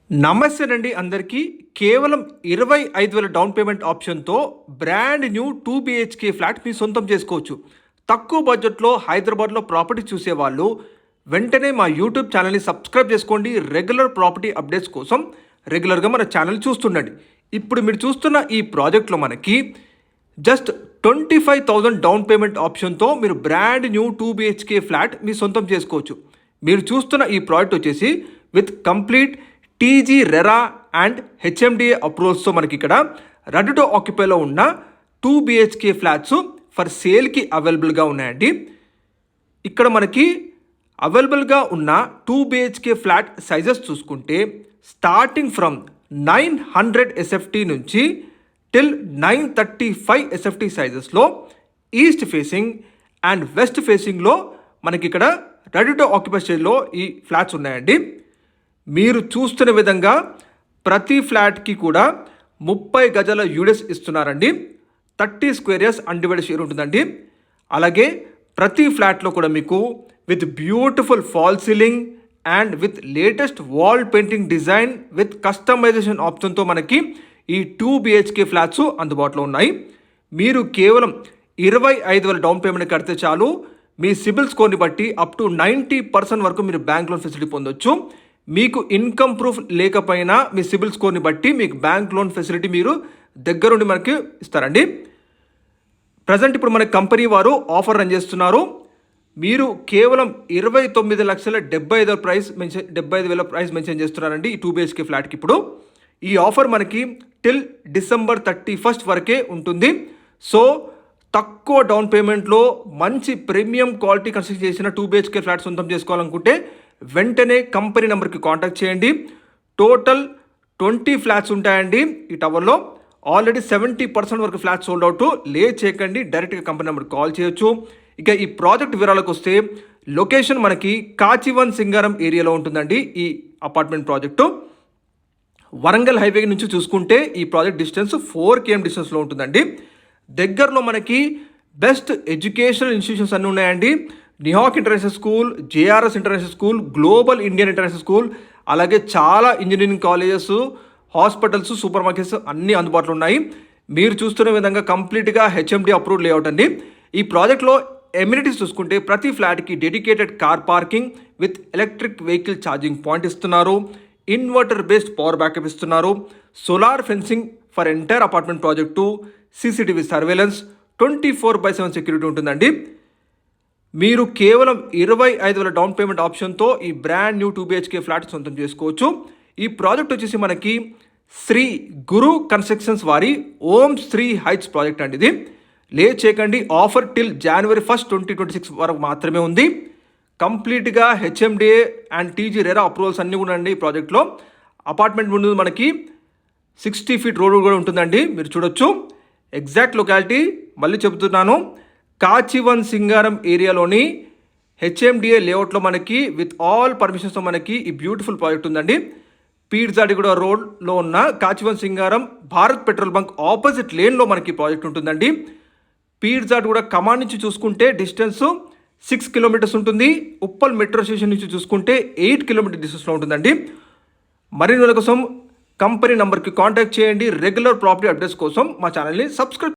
నమస్తే అండి అందరికీ. కేవలం 25,000 డౌన్ పేమెంట్ ఆప్షన్తో బ్రాండ్ న్యూ 2 BHK ఫ్లాట్ మీ సొంతం చేసుకోవచ్చు. తక్కువ బడ్జెట్లో హైదరాబాద్లో ప్రాపర్టీ చూసేవాళ్ళు వెంటనే మా యూట్యూబ్ ఛానల్ని సబ్స్క్రైబ్ చేసుకోండి. రెగ్యులర్ ప్రాపర్టీ అప్డేట్స్ కోసం రెగ్యులర్గా మన ఛానల్ చూస్తుండండి. ఇప్పుడు మీరు చూస్తున్న ఈ ప్రాజెక్ట్లో మనకి జస్ట్ 25,000 డౌన్ పేమెంట్ ఆప్షన్తో మీరు బ్రాండ్ న్యూ 2 BHK ఫ్లాట్ మీ సొంతం చేసుకోవచ్చు. మీరు చూస్తున్న ఈ ప్రాజెక్ట్ వచ్చేసి with complete TG RERA and HMDA అప్రూవల్స్తో మనకి ఇక్కడ రెడీ టు ఆక్యుపైలో ఉన్న 2 BHK ఫ్లాట్స్ ఫర్ సేల్కి అవైలబుల్గా ఉన్నాయండి. ఇక్కడ మనకి అవైలబుల్గా ఉన్న 2 BHK ఫ్లాట్ సైజెస్ చూసుకుంటే స్టార్టింగ్ ఫ్రమ్ 900 SFT నుంచి టిల్ 935 SFT సైజెస్లో ఈస్ట్ ఫేసింగ్ అండ్ వెస్ట్ ఫేసింగ్లో మనకి ఇక్కడ రెడీ టు ఆక్యుపై స్టేజ్లో ఈ ఫ్లాట్స్ ఉన్నాయండి. మీరు చూస్తున్న విధంగా ప్రతి ఫ్లాట్కి కూడా 30 గజాల యూడిఎస్ ఇస్తున్నారండి. 30 స్క్వేర్ ఇయర్స్ అన్డివైడెడ్ షేర్ ఉంటుందండి. అలాగే ప్రతి ఫ్లాట్లో కూడా మీకు with beautiful fall ceiling and with latest wall painting design with customisation ఆప్షన్తో మనకి ఈ 2 BHK ఫ్లాట్స్ అందుబాటులో ఉన్నాయి. మీరు కేవలం 25,000 డౌన్ పేమెంట్ కడితే చాలు. మీ సిబిల్ స్కోర్ని బట్టి అప్ టు 90% వరకు మీరు బ్యాంక్ లోన్ ఫెసిలిటీ పొందొచ్చు. మీకు ఇన్కమ్ ప్రూఫ్ లేకపోయినా మీ సిబిల్ స్కోర్ని బట్టి మీకు బ్యాంక్ లోన్ ఫెసిలిటీ మీరు దగ్గరుండి మనకి ఇస్తారండి. ప్రజెంట్ ఇప్పుడు మన కంపెనీ వారు ఆఫర్ రన్ చేస్తున్నారు. మీరు కేవలం 29,70,000 ప్రైస్ మెన్షన్ చేస్తున్నారండి ఈ 2 BHK ఫ్లాట్కి. ఇప్పుడు ఈ ఆఫర్ మనకి టిల్ డిసెంబర్ 31 వరకే ఉంటుంది. సో తక్కువ డౌన్ పేమెంట్లో మంచి ప్రీమియం క్వాలిటీ కన్స్ట్రక్ట్ చేసిన 2 BHK ఫ్లాట్ సొంతం చేసుకోవాలనుకుంటే వెంటనే కంపెనీ నెంబర్కి కాంటాక్ట్ చేయండి. టోటల్ 20 ఫ్లాట్స్ ఉంటాయండి ఈ టవర్లో. ఆల్రెడీ 70% వరకు ఫ్లాట్స్ సోల్డ్ అవుట్. చేయకండి, డైరెక్ట్గా కంపెనీ నెంబర్కి కాల్ చేయొచ్చు. ఇక ఈ ప్రాజెక్ట్ వివరాలకు వస్తే లొకేషన్ మనకి కాచివన్ సింగారం ఏరియాలో ఉంటుందండి. ఈ అపార్ట్మెంట్ ప్రాజెక్టు వరంగల్ హైవే నుంచి చూసుకుంటే ఈ ప్రాజెక్ట్ డిస్టెన్స్ 4 km డిస్టెన్స్లో ఉంటుందండి. దగ్గరలో మనకి బెస్ట్ ఎడ్యుకేషనల్ ఇన్స్టిట్యూషన్స్ అన్నీ ఉన్నాయండి. Nihak international school, JRS international school, global Indian international school, అలాగే చాలా engineering colleges, hospitals, supermarkets అన్నీ అందుబాటులో ఉన్నాయి. మీరు చూస్తున్న విధంగా కంప్లీట్గా హెచ్ఎండి అప్రూవ్డ్ లేఅవుట్ అండి. ఈ ప్రాజెక్ట్లో ఎమ్యూనిటీస్ చూసుకుంటే ప్రతి ఫ్లాట్కి dedicated car parking with electric vehicle charging point ఇస్తున్నారు. ఇన్వర్టర్ బేస్డ్ పవర్ బ్యాకప్ ఇస్తున్నారు. Solar fencing for entire apartment project, CCTV surveillance, 24/7 security ఉంటుందండి. మీరు కేవలం 25,000 డౌన్ పేమెంట్ ఆప్షన్తో ఈ బ్రాండ్ న్యూ 2 BHK ఫ్లాట్ సొంతం చేసుకోవచ్చు. ఈ ప్రాజెక్ట్ వచ్చేసి మనకి శ్రీ గురు కన్స్ట్రక్షన్స్ వారి ఓం శ్రీ హైట్స్ ప్రాజెక్ట్ అండి. ఇది చేయకండి. ఆఫర్ టిల్ January 1, 2026 వరకు మాత్రమే ఉంది. కంప్లీట్గా HMDA and TG RERA approvals అన్నీ కూడా అండి ఈ ప్రాజెక్ట్లో. అపార్ట్మెంట్ ముందు మనకి 60 feet రోడ్ కూడా ఉంటుందండి. మీరు చూడొచ్చు. ఎగ్జాక్ట్ లొకాలిటీ మళ్ళీ చెబుతున్నాను, కాచివన్ సింగారం ఏరియాలోని హెచ్ఎండిఏ లేఅవుట్లో మనకి విత్ ఆల్ పర్మిషన్స్తో మనకి ఈ బ్యూటిఫుల్ ప్రాజెక్ట్ ఉందండి. పీర్జాడిగూడ రోడ్లో ఉన్న కాచివన్ సింగారం భారత్ పెట్రోల్ బంక్ ఆపోజిట్ లేన్లో మనకి ప్రాజెక్ట్ ఉంటుందండి. పీర్జాడిగూడ కమాండ్ నుంచి చూసుకుంటే డిస్టెన్స్ 6 kilometers ఉంటుంది. ఉప్పల్ మెట్రో స్టేషన్ నుంచి చూసుకుంటే 8 km డిస్టెన్స్లో ఉంటుందండి. మరిన్ని కోసం కంపెనీ నెంబర్కి కాంటాక్ట్ చేయండి. రెగ్యులర్ ప్రాపర్టీ అప్డేట్స్ కోసం మా ఛానల్ని సబ్స్క్రైబ్